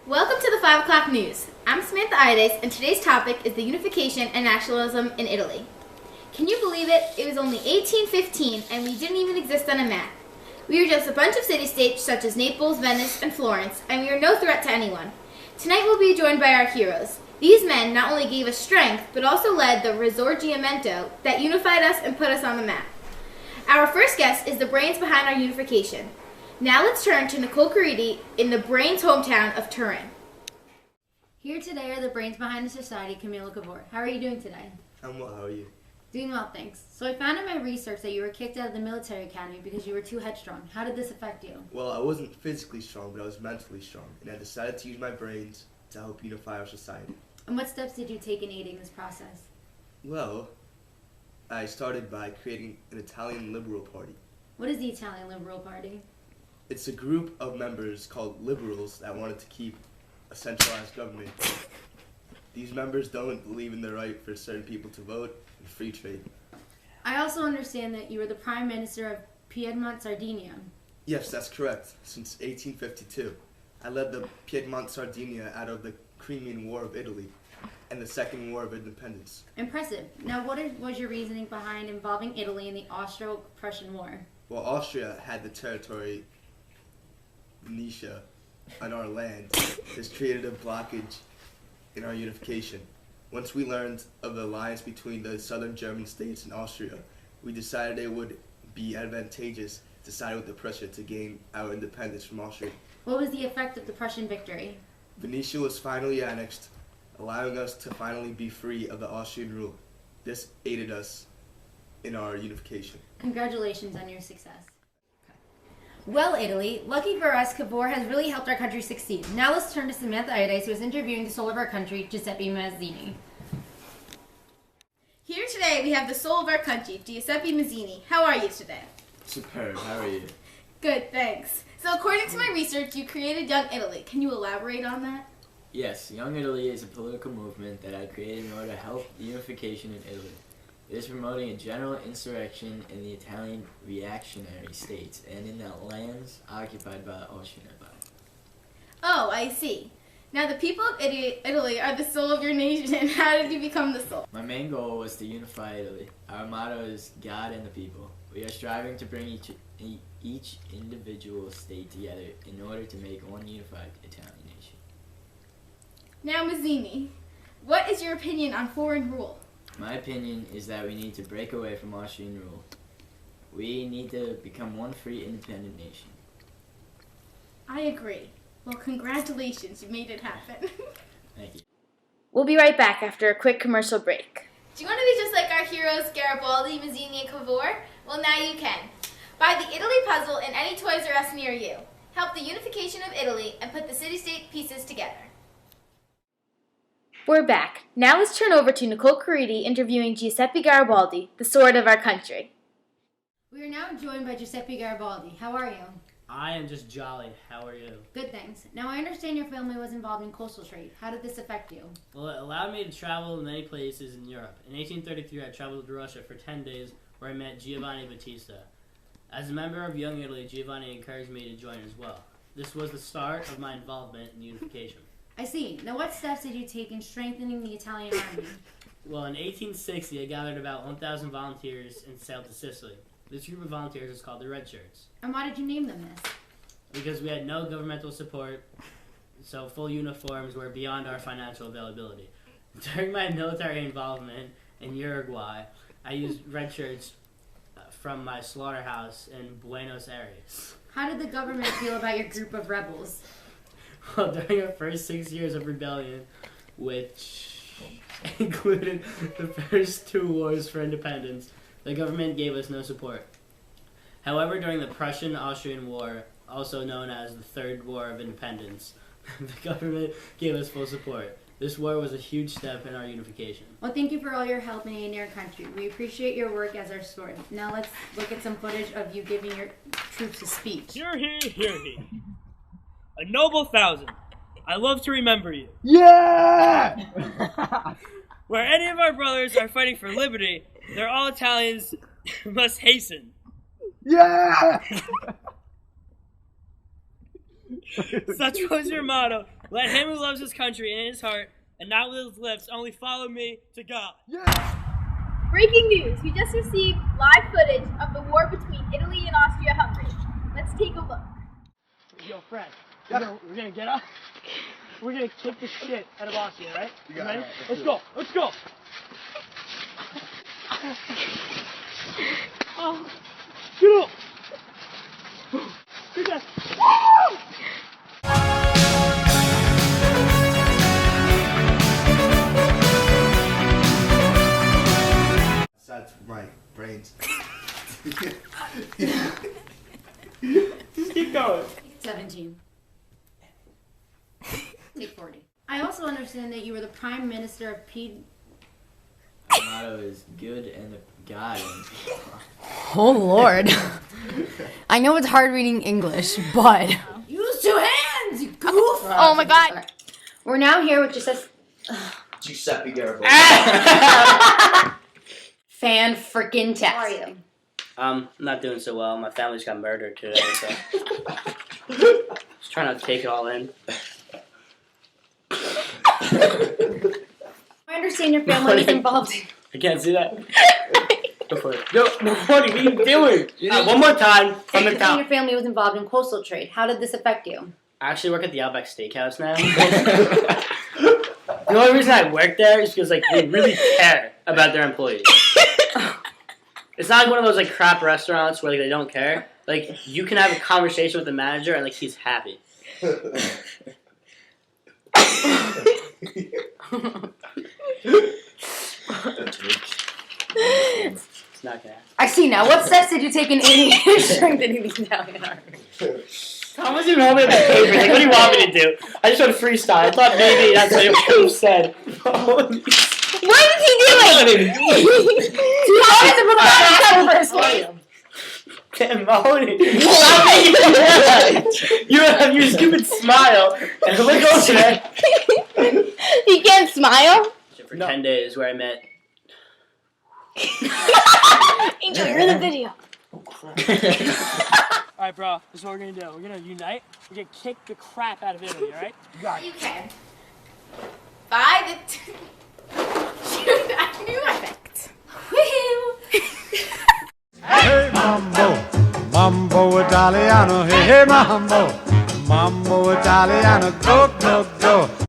Welcome to the 5 o'clock news. I'm Samantha Ides, and today's topic is the unification and nationalism in Italy. Can you believe it? It was only 1815 and we didn't even exist on a map. We were just a bunch of city-states such as Naples, Venice, and Florence, and we were no threat to anyone. Tonight we'll be joined by our heroes. These men not only gave us strength, but also led the Risorgimento that unified us and put us on the map. Our first guest is the brains behind our unification. Now let's turn to Nicole Caridi in the brains hometown of Turin. Here today are the brains behind the society, Camila Cavour. How are you doing today? I'm well, how are you? Doing well, thanks. So I found in my research that you were kicked out of the military academy because you were too headstrong. How did this affect you? Well, I wasn't physically strong, but I was mentally strong, and I decided to use my brains to help unify our society. And what steps did you take in aiding this process? Well, I started by creating an Italian Liberal Party. What is the Italian Liberal Party? It's a group of members called liberals that wanted to keep a centralized government. These members don't believe in the right for certain people to vote and free trade. I also understand that you were the Prime Minister of Piedmont, Sardinia. Yes, that's correct. Since 1852, I led the Piedmont Sardinia out of the Crimean War of Italy and the Second War of Independence. Impressive. Now, what was your reasoning behind involving Italy in the Austro-Prussian War? Well, Austria had the territory Venetia on our land. This created a blockage in our unification. Once we learned of the alliance between the southern German states and Austria, we decided it would be advantageous to side with the Prussia to gain our independence from Austria. What was the effect of the Prussian victory? Venetia was finally annexed, allowing us to finally be free of the Austrian rule. This aided us in our unification. Congratulations on your success. Well, Italy, lucky for us, Cavour has really helped our country succeed. Now let's turn to Samantha Ides, who is interviewing the soul of our country, Giuseppe Mazzini. Here today we have the soul of our country, Giuseppe Mazzini. How are you today? Superb. How are you? Good, thanks. So according to my research, you created Young Italy. Can you elaborate on that? Yes, Young Italy is a political movement that I created in order to help the unification in Italy. It is promoting a general insurrection in the Italian reactionary states and in the lands occupied by the Austrian Empire. Oh, I see. Now the people of Italy are the soul of your nation. How did you become the soul? My main goal was to unify Italy. Our motto is God and the people. We are striving to bring each individual state together in order to make one unified Italian nation. Now, Mazzini, what is your opinion on foreign rule? My opinion is that we need to break away from Austrian rule. We need to become one free, independent nation. I agree. Well, congratulations, you made it happen. Thank you. We'll be right back after a quick commercial break. Do you want to be just like our heroes Garibaldi, Mazzini, and Cavour? Well, now you can. Buy the Italy puzzle in any Toys R Us near you. Help the unification of Italy and put the city-state pieces together. We're back. Now let's turn over to Nicole Caridi interviewing Giuseppe Garibaldi, the sword of our country. We are now joined by Giuseppe Garibaldi. How are you? I am just jolly. How are you? Good, thanks. Now, I understand your family was involved in coastal trade. How did this affect you? Well, it allowed me to travel to many places in Europe. In 1833, I traveled to Russia for 10 days where I met Giovanni Battista. As a member of Young Italy, Giovanni encouraged me to join as well. This was the start of my involvement in unification. I see. Now, what steps did you take in strengthening the Italian army? Well, in 1860, I gathered about 1,000 volunteers and sailed to Sicily. This group of volunteers is called the Red Shirts. And why did you name them this? Because we had no governmental support, so full uniforms were beyond our financial availability. During my military involvement in Uruguay, I used red shirts from my slaughterhouse in Buenos Aires. How did the government feel about your group of rebels? Well, during our first 6 years of rebellion, which included the first 2 wars for independence, the government gave us no support. However, during the Prussian-Austrian War, also known as the Third War of Independence, the government gave us full support. This war was a huge step in our unification. Well, thank you for all your help in aiding our country. We appreciate your work as our sword. Now let's look at some footage of you giving your troops a speech. Hear he, hear he. A noble thousand, I love to remember you. Yeah! Where any of our brothers are fighting for liberty, they're all Italians must hasten. Yeah! Such was your motto. Let him who loves his country in his heart, and not with his lips, only follow me to God. Breaking news! We just received live footage of the war between Italy and Austria-Hungary. Let's take a look. Yo, Fred, we're gonna get up. We're gonna kick the shit out of Austria, right? You ready? Right. Let's go. Let's go. Oh, get up. Good job. That's my brains. Just keep going. 17. Take 40. I also understand that you were the Prime Minister of Our motto is good and the God. Oh Lord. I know it's hard reading English, but Use two hands, you goof! oh my god. Alright. We're now here with just Giuseppe Garibaldi. Fan freaking test. How are you? I'm not doing so well. My family's got murdered today, so just trying to take it all in. I understand your family is involved. I can't see that. Go for it. No, what are you doing? One more time from the Your top. family was involved in coastal trade. How did this affect you? I actually work at the Outback Steakhouse now. The only reason I work there is because they really care about their employees. It's not like one of those crap restaurants where they don't care. You can have a conversation with the manager and he's happy. It's not gonna happen. I see now. What steps did you take in aiding and strengthening the Italian army? Tom was even holding the paper. What do you want me to do? I just went freestyle. I thought maybe that's what you could have said. What did he do? How is it for the first Damn, Mahoney. You have your stupid smile. And look over there. He can't smile? For 10 days where I met. Angel, you're in the video. Alright, bro, this is what we're gonna do. We're gonna unite. We're gonna kick the crap out of Italy, alright? You can. By the Shoot, I knew it. Woohoo! Hey mambo, mambo Italiano, hey mambo, mambo Italiano, go go